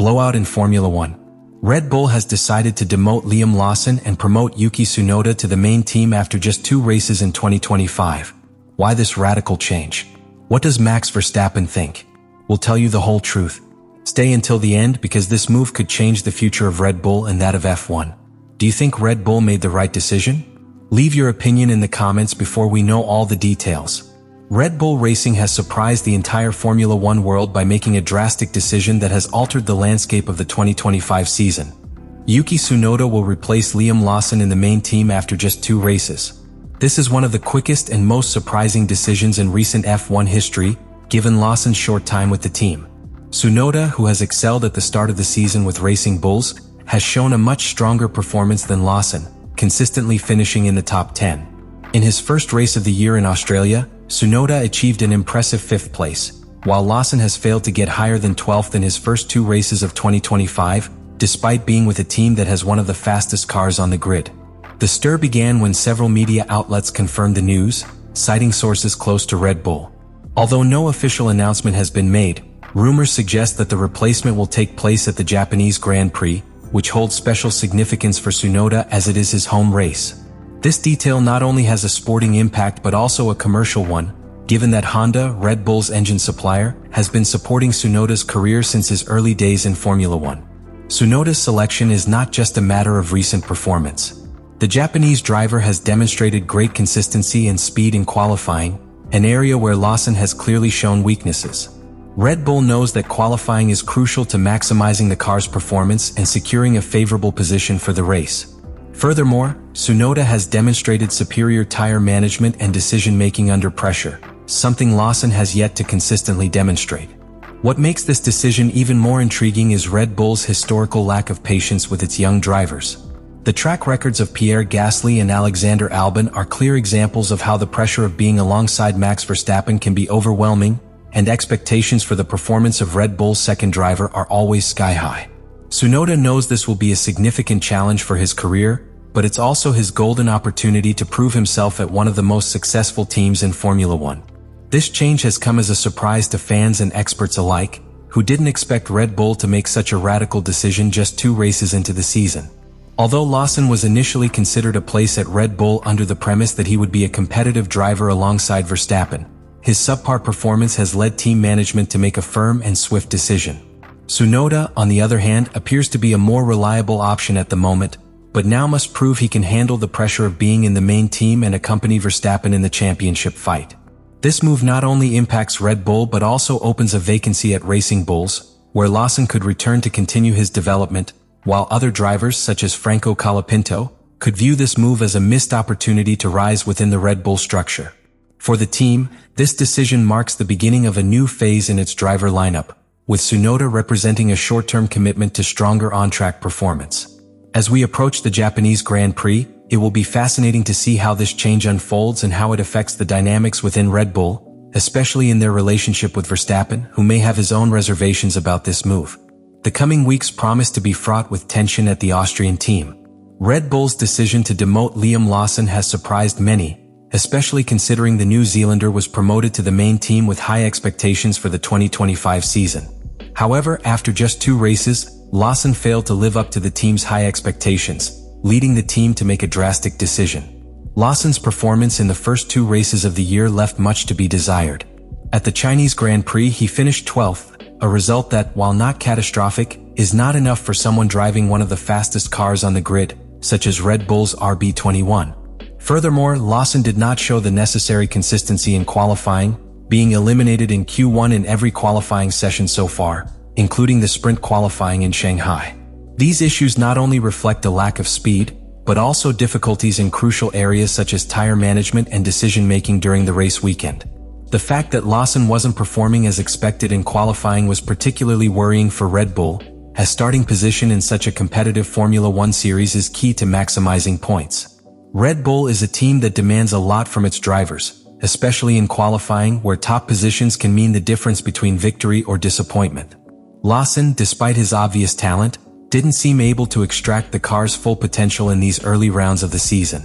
blowout in Formula One. Red Bull has decided to demote Liam Lawson and promote Yuki Tsunoda to the main team after just 2 races in 2025. Why this radical change? What does Max Verstappen think? We'll tell you the whole truth. Stay until the end because this move could change the future of Red Bull and that of F1. Do you think Red Bull made the right decision? Leave your opinion in the comments before we know all the details. Red Bull Racing has surprised the entire Formula One world by making a drastic decision that has altered the landscape of the 2025 season. Yuki Tsunoda will replace Liam Lawson in the main team after just 2 races. This is one of the quickest and most surprising decisions in recent F1 history, given Lawson's short time with the team. Tsunoda, who has excelled at the start of the season with Racing Bulls, has shown a much stronger performance than Lawson, consistently finishing in the top 10. In his first race of the year in Australia, Tsunoda achieved an impressive 5th place, while Lawson has failed to get higher than 12th in his first 2 races of 2025, despite being with a team that has one of the fastest cars on the grid. The stir began when several media outlets confirmed the news, citing sources close to Red Bull. Although no official announcement has been made, rumors suggest that the replacement will take place at the Japanese Grand Prix, which holds special significance for Tsunoda as it is his home race. This detail not only has a sporting impact but also a commercial one, given that Honda, Red Bull's engine supplier, has been supporting Tsunoda's career since his early days in Formula One. Tsunoda's selection is not just a matter of recent performance. The Japanese driver has demonstrated great consistency and speed in qualifying, an area where Lawson has clearly shown weaknesses. Red Bull knows that qualifying is crucial to maximizing the car's performance and securing a favorable position for the race. Furthermore, Tsunoda has demonstrated superior tire management and decision-making under pressure, something Lawson has yet to consistently demonstrate. What makes this decision even more intriguing is Red Bull's historical lack of patience with its young drivers. The track records of Pierre Gasly and Alexander Albon are clear examples of how the pressure of being alongside Max Verstappen can be overwhelming, and expectations for the performance of Red Bull's second driver are always sky-high. Tsunoda knows this will be a significant challenge for his career, but it's also his golden opportunity to prove himself at one of the most successful teams in Formula One. This change has come as a surprise to fans and experts alike, who didn't expect Red Bull to make such a radical decision just 2 races into the season. Although Lawson was initially considered a place at Red Bull under the premise that he would be a competitive driver alongside Verstappen, his subpar performance has led team management to make a firm and swift decision. Tsunoda, on the other hand, appears to be a more reliable option at the moment, but now must prove he can handle the pressure of being in the main team and accompany Verstappen in the championship fight. This move not only impacts Red Bull but also opens a vacancy at Racing Bulls, where Lawson could return to continue his development, while other drivers such as Franco Colapinto could view this move as a missed opportunity to rise within the Red Bull structure. For the team, this decision marks the beginning of a new phase in its driver lineup, with Tsunoda representing a short-term commitment to stronger on-track performance. As we approach the Japanese Grand Prix, it will be fascinating to see how this change unfolds and how it affects the dynamics within Red Bull, especially in their relationship with Verstappen, who may have his own reservations about this move. The coming weeks promise to be fraught with tension at the Austrian team. Red Bull's decision to demote Liam Lawson has surprised many, especially considering the New Zealander was promoted to the main team with high expectations for the 2025 season. However, after just 2 races, Lawson failed to live up to the team's high expectations, leading the team to make a drastic decision. Lawson's performance in the first 2 races of the year left much to be desired. At the Chinese Grand Prix, he finished 12th, a result that, while not catastrophic, is not enough for someone driving one of the fastest cars on the grid, such as Red Bull's RB21. Furthermore, Lawson did not show the necessary consistency in qualifying, being eliminated in Q1 in every qualifying session so far, including the sprint qualifying in Shanghai. These issues not only reflect a lack of speed, but also difficulties in crucial areas such as tire management and decision-making during the race weekend. The fact that Lawson wasn't performing as expected in qualifying was particularly worrying for Red Bull, as starting position in such a competitive Formula One series is key to maximizing points. Red Bull is a team that demands a lot from its drivers, especially in qualifying where top positions can mean the difference between victory or disappointment. Lawson, despite his obvious talent, didn't seem able to extract the car's full potential in these early rounds of the season.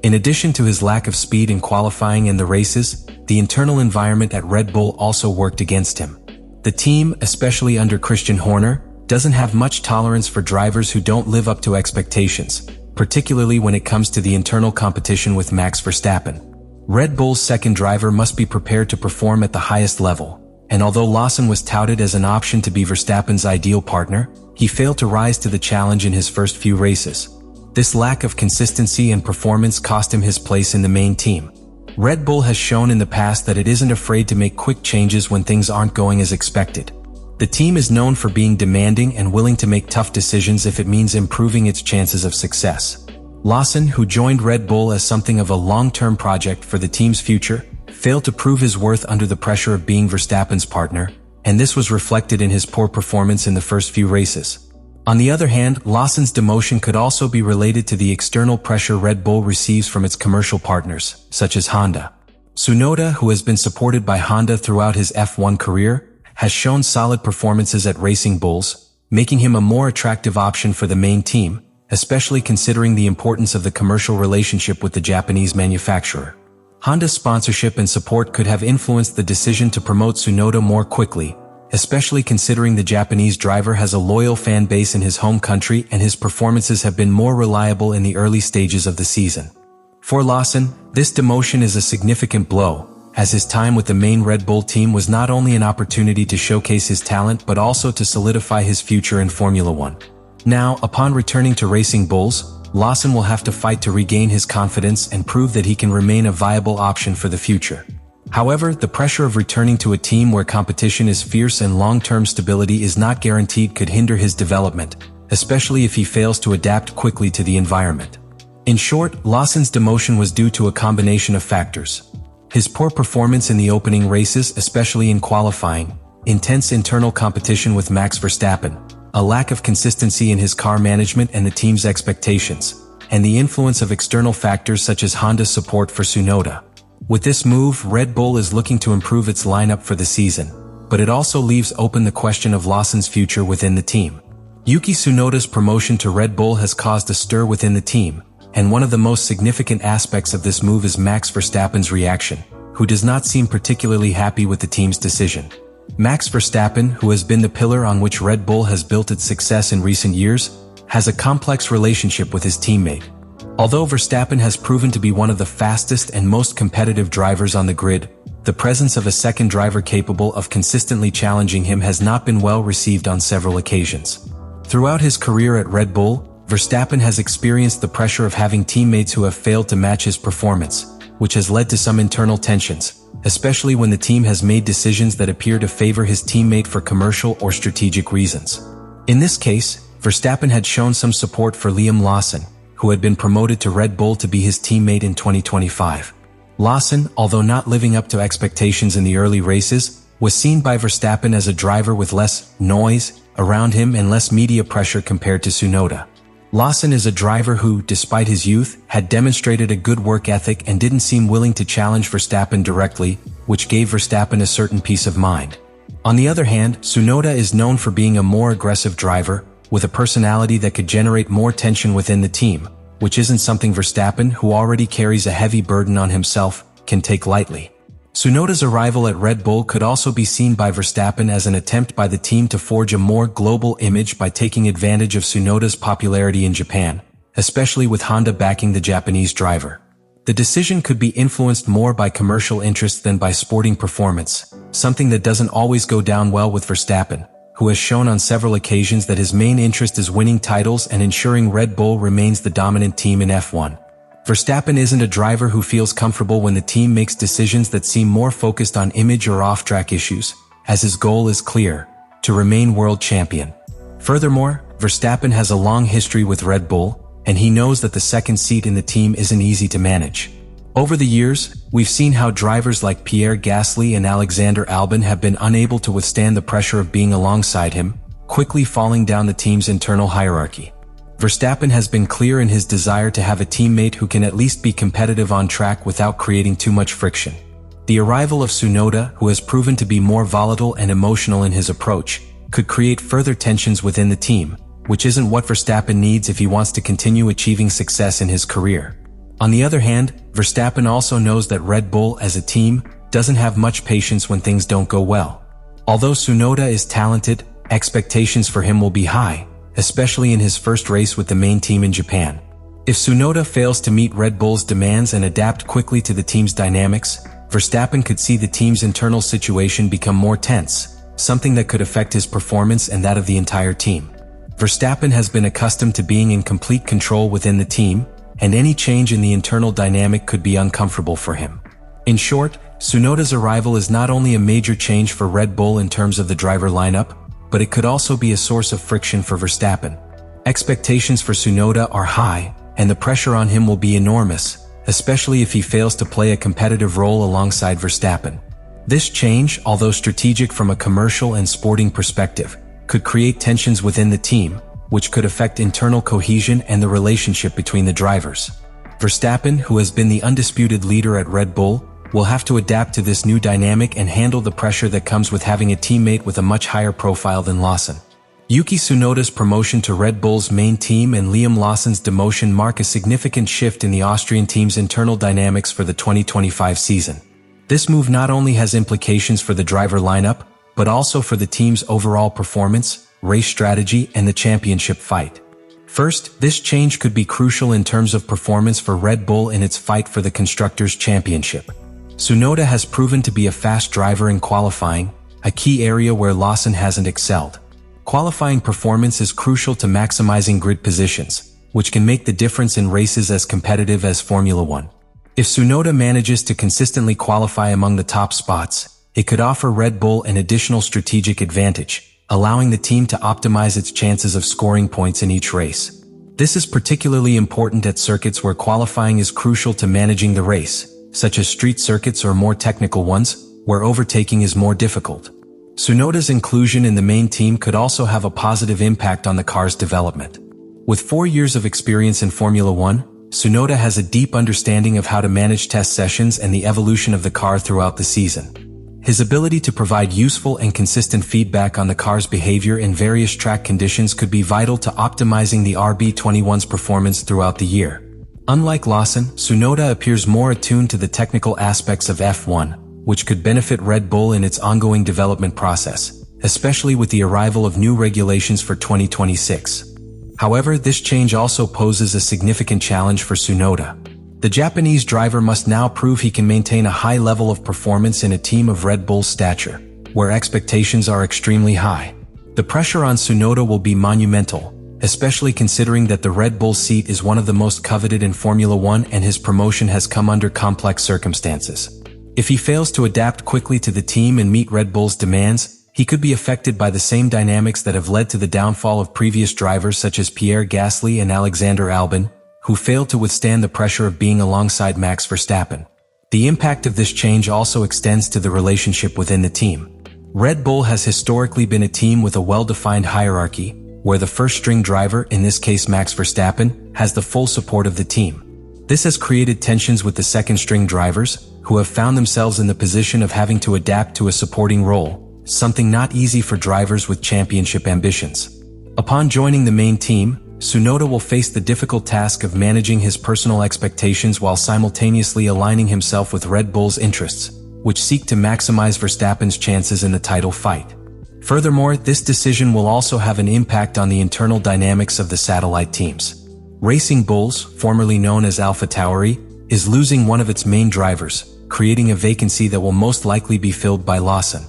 In addition to his lack of speed in qualifying and the races, the internal environment at Red Bull also worked against him. The team, especially under Christian Horner, doesn't have much tolerance for drivers who don't live up to expectations, particularly when it comes to the internal competition with Max Verstappen. Red Bull's second driver must be prepared to perform at the highest level, and although Lawson was touted as an option to be Verstappen's ideal partner, he failed to rise to the challenge in his first few races. This lack of consistency and performance cost him his place in the main team. Red Bull has shown in the past that it isn't afraid to make quick changes when things aren't going as expected. The team is known for being demanding and willing to make tough decisions if it means improving its chances of success. Lawson, who joined Red Bull as something of a long-term project for the team's future, failed to prove his worth under the pressure of being Verstappen's partner, and this was reflected in his poor performance in the first few races. On the other hand, Lawson's demotion could also be related to the external pressure Red Bull receives from its commercial partners, such as Honda. Tsunoda, who has been supported by Honda throughout his F1 career, has shown solid performances at Racing Bulls, making him a more attractive option for the main team, especially considering the importance of the commercial relationship with the Japanese manufacturer. Honda's sponsorship and support could have influenced the decision to promote Tsunoda more quickly, especially considering the Japanese driver has a loyal fan base in his home country and his performances have been more reliable in the early stages of the season. For Lawson, this demotion is a significant blow, as his time with the main Red Bull team was not only an opportunity to showcase his talent but also to solidify his future in Formula One. Now, upon returning to Racing Bulls, Lawson will have to fight to regain his confidence and prove that he can remain a viable option for the future. However, the pressure of returning to a team where competition is fierce and long-term stability is not guaranteed could hinder his development, especially if he fails to adapt quickly to the environment. In short, Lawson's demotion was due to a combination of factors. His poor performance in the opening races, especially in qualifying, intense internal competition with Max Verstappen, a lack of consistency in his car management and the team's expectations, and the influence of external factors such as Honda's support for Tsunoda. With this move, Red Bull is looking to improve its lineup for the season, but it also leaves open the question of Lawson's future within the team. Yuki Tsunoda's promotion to Red Bull has caused a stir within the team, and one of the most significant aspects of this move is Max Verstappen's reaction, who does not seem particularly happy with the team's decision. Max Verstappen, who has been the pillar on which Red Bull has built its success in recent years, has a complex relationship with his teammate. Although Verstappen has proven to be one of the fastest and most competitive drivers on the grid, the presence of a second driver capable of consistently challenging him has not been well received on several occasions. Throughout his career at Red Bull, Verstappen has experienced the pressure of having teammates who have failed to match his performance, which has led to some internal tensions, especially when the team has made decisions that appear to favor his teammate for commercial or strategic reasons. In this case, Verstappen had shown some support for Liam Lawson, who had been promoted to Red Bull to be his teammate in 2025. Lawson, although not living up to expectations in the early races, was seen by Verstappen as a driver with less noise around him and less media pressure compared to Tsunoda. Lawson is a driver who, despite his youth, had demonstrated a good work ethic and didn't seem willing to challenge Verstappen directly, which gave Verstappen a certain peace of mind. On the other hand, Tsunoda is known for being a more aggressive driver, with a personality that could generate more tension within the team, which isn't something Verstappen, who already carries a heavy burden on himself, can take lightly. Tsunoda's arrival at Red Bull could also be seen by Verstappen as an attempt by the team to forge a more global image by taking advantage of Tsunoda's popularity in Japan, especially with Honda backing the Japanese driver. The decision could be influenced more by commercial interests than by sporting performance, something that doesn't always go down well with Verstappen, who has shown on several occasions that his main interest is winning titles and ensuring Red Bull remains the dominant team in F1. Verstappen isn't a driver who feels comfortable when the team makes decisions that seem more focused on image or off-track issues, as his goal is clear: to remain world champion. Furthermore, Verstappen has a long history with Red Bull, and he knows that the second seat in the team isn't easy to manage. Over the years, we've seen how drivers like Pierre Gasly and Alexander Albon have been unable to withstand the pressure of being alongside him, quickly falling down the team's internal hierarchy. Verstappen has been clear in his desire to have a teammate who can at least be competitive on track without creating too much friction. The arrival of Tsunoda, who has proven to be more volatile and emotional in his approach, could create further tensions within the team, which isn't what Verstappen needs if he wants to continue achieving success in his career. On the other hand, Verstappen also knows that Red Bull as a team doesn't have much patience when things don't go well. Although Tsunoda is talented, expectations for him will be high, especially in his first race with the main team in Japan. If Tsunoda fails to meet Red Bull's demands and adapt quickly to the team's dynamics, Verstappen could see the team's internal situation become more tense, something that could affect his performance and that of the entire team. Verstappen has been accustomed to being in complete control within the team, and any change in the internal dynamic could be uncomfortable for him. In short, Tsunoda's arrival is not only a major change for Red Bull in terms of the driver lineup, but it could also be a source of friction for Verstappen. Expectations for Tsunoda are high, and the pressure on him will be enormous, especially if he fails to play a competitive role alongside Verstappen. This change, although strategic from a commercial and sporting perspective, could create tensions within the team, which could affect internal cohesion and the relationship between the drivers. Verstappen, who has been the undisputed leader at Red Bull, will have to adapt to this new dynamic and handle the pressure that comes with having a teammate with a much higher profile than Lawson. Yuki Tsunoda's promotion to Red Bull's main team and Liam Lawson's demotion mark a significant shift in the Austrian team's internal dynamics for the 2025 season. This move not only has implications for the driver lineup, but also for the team's overall performance, race strategy, and the championship fight. First, this change could be crucial in terms of performance for Red Bull in its fight for the Constructors' Championship. Tsunoda has proven to be a fast driver in qualifying, a key area where Lawson hasn't excelled. Qualifying performance is crucial to maximizing grid positions, which can make the difference in races as competitive as Formula One. If Tsunoda manages to consistently qualify among the top spots, it could offer Red Bull an additional strategic advantage, allowing the team to optimize its chances of scoring points in each race. This is particularly important at circuits where qualifying is crucial to managing the race, such as street circuits or more technical ones, where overtaking is more difficult. Tsunoda's inclusion in the main team could also have a positive impact on the car's development. With 4 years of experience in Formula One, Tsunoda has a deep understanding of how to manage test sessions and the evolution of the car throughout the season. His ability to provide useful and consistent feedback on the car's behavior in various track conditions could be vital to optimizing the RB21's performance throughout the year. Unlike Lawson, Tsunoda appears more attuned to the technical aspects of F1, which could benefit Red Bull in its ongoing development process, especially with the arrival of new regulations for 2026. However, this change also poses a significant challenge for Tsunoda. The Japanese driver must now prove he can maintain a high level of performance in a team of Red Bull's stature, where expectations are extremely high. The pressure on Tsunoda will be monumental, especially considering that the Red Bull seat is one of the most coveted in Formula One and his promotion has come under complex circumstances. If he fails to adapt quickly to the team and meet Red Bull's demands, he could be affected by the same dynamics that have led to the downfall of previous drivers such as Pierre Gasly and Alexander Albon, who failed to withstand the pressure of being alongside Max Verstappen. The impact of this change also extends to the relationship within the team. Red Bull has historically been a team with a well-defined hierarchy, where the first-string driver, in this case Max Verstappen, has the full support of the team. This has created tensions with the second-string drivers, who have found themselves in the position of having to adapt to a supporting role, something not easy for drivers with championship ambitions. Upon joining the main team, Tsunoda will face the difficult task of managing his personal expectations while simultaneously aligning himself with Red Bull's interests, which seek to maximize Verstappen's chances in the title fight. Furthermore, this decision will also have an impact on the internal dynamics of the satellite teams. Racing Bulls, formerly known as AlphaTauri, is losing one of its main drivers, creating a vacancy that will most likely be filled by Lawson.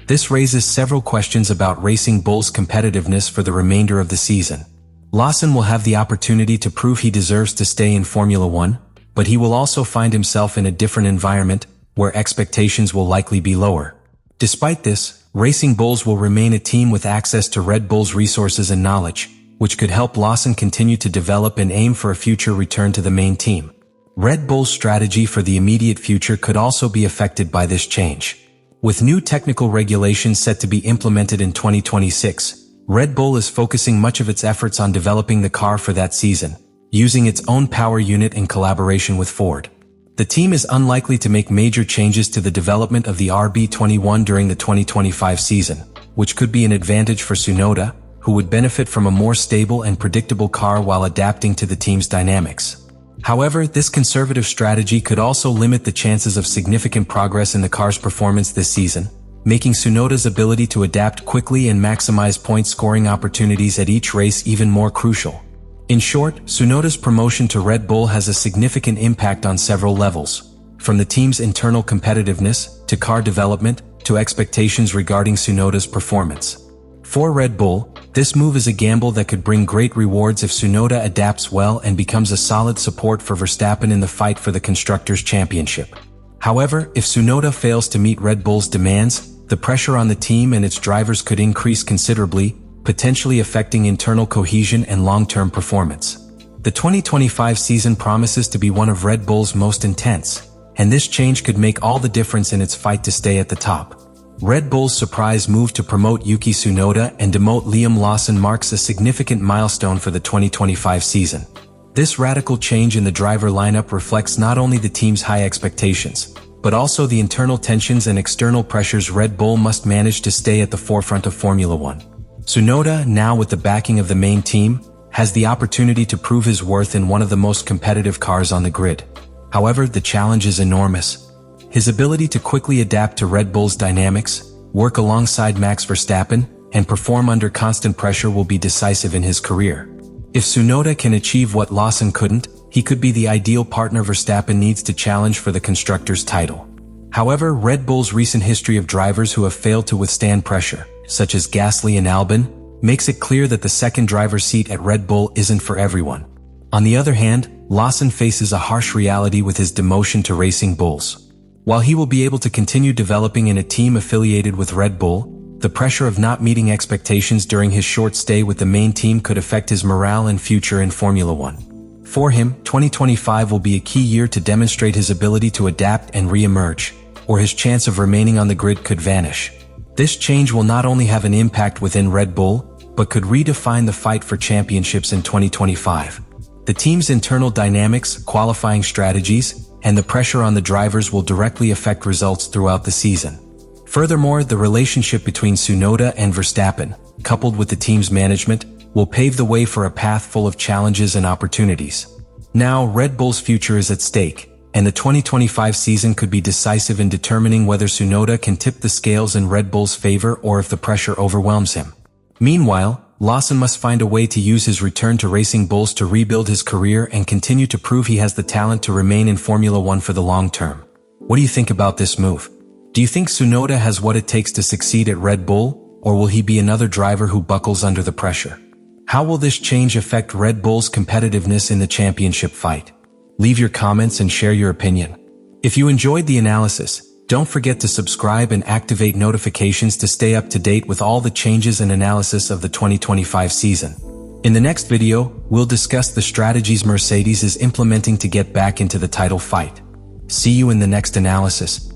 This raises several questions about Racing Bull's competitiveness for the remainder of the season. Lawson will have the opportunity to prove he deserves to stay in Formula One, but he will also find himself in a different environment, where expectations will likely be lower. Despite this, Racing Bulls will remain a team with access to Red Bull's resources and knowledge, which could help Lawson continue to develop and aim for a future return to the main team. Red Bull's strategy for the immediate future could also be affected by this change. With new technical regulations set to be implemented in 2026, Red Bull is focusing much of its efforts on developing the car for that season, using its own power unit in collaboration with Ford. The team is unlikely to make major changes to the development of the RB21 during the 2025 season, which could be an advantage for Tsunoda, who would benefit from a more stable and predictable car while adapting to the team's dynamics. However, this conservative strategy could also limit the chances of significant progress in the car's performance this season, making Tsunoda's ability to adapt quickly and maximize point-scoring opportunities at each race even more crucial. In short, Tsunoda's promotion to Red Bull has a significant impact on several levels, from the team's internal competitiveness, to car development, to expectations regarding Tsunoda's performance. For Red Bull, this move is a gamble that could bring great rewards if Tsunoda adapts well and becomes a solid support for Verstappen in the fight for the Constructors' Championship. However, if Tsunoda fails to meet Red Bull's demands, the pressure on the team and its drivers could increase considerably, potentially affecting internal cohesion and long-term performance. The 2025 season promises to be one of Red Bull's most intense, and this change could make all the difference in its fight to stay at the top. Red Bull's surprise move to promote Yuki Tsunoda and demote Liam Lawson marks a significant milestone for the 2025 season. This radical change in the driver lineup reflects not only the team's high expectations, but also the internal tensions and external pressures Red Bull must manage to stay at the forefront of Formula One. Tsunoda, now with the backing of the main team, has the opportunity to prove his worth in one of the most competitive cars on the grid. However, the challenge is enormous. His ability to quickly adapt to Red Bull's dynamics, work alongside Max Verstappen, and perform under constant pressure will be decisive in his career. If Tsunoda can achieve what Lawson couldn't, he could be the ideal partner Verstappen needs to challenge for the Constructors' title. However, Red Bull's recent history of drivers who have failed to withstand pressure, such as Gasly and Albon, makes it clear that the second driver's seat at Red Bull isn't for everyone. On the other hand, Lawson faces a harsh reality with his demotion to Racing Bulls. While he will be able to continue developing in a team affiliated with Red Bull, the pressure of not meeting expectations during his short stay with the main team could affect his morale and future in Formula One. For him, 2025 will be a key year to demonstrate his ability to adapt and re-emerge, or his chance of remaining on the grid could vanish. This change will not only have an impact within Red Bull, but could redefine the fight for championships in 2025. The team's internal dynamics, qualifying strategies, and the pressure on the drivers will directly affect results throughout the season. Furthermore, the relationship between Tsunoda and Verstappen, coupled with the team's management, will pave the way for a path full of challenges and opportunities. Now, Red Bull's future is at stake, and the 2025 season could be decisive in determining whether Tsunoda can tip the scales in Red Bull's favor or if the pressure overwhelms him. Meanwhile, Lawson must find a way to use his return to Racing Bulls to rebuild his career and continue to prove he has the talent to remain in Formula One for the long term. What do you think about this move? Do you think Tsunoda has what it takes to succeed at Red Bull, or will he be another driver who buckles under the pressure? How will this change affect Red Bull's competitiveness in the championship fight? Leave your comments and share your opinion. If you enjoyed the analysis, don't forget to subscribe and activate notifications to stay up to date with all the changes and analysis of the 2025 season. In the next video, we'll discuss the strategies Mercedes is implementing to get back into the title fight. See you in the next analysis.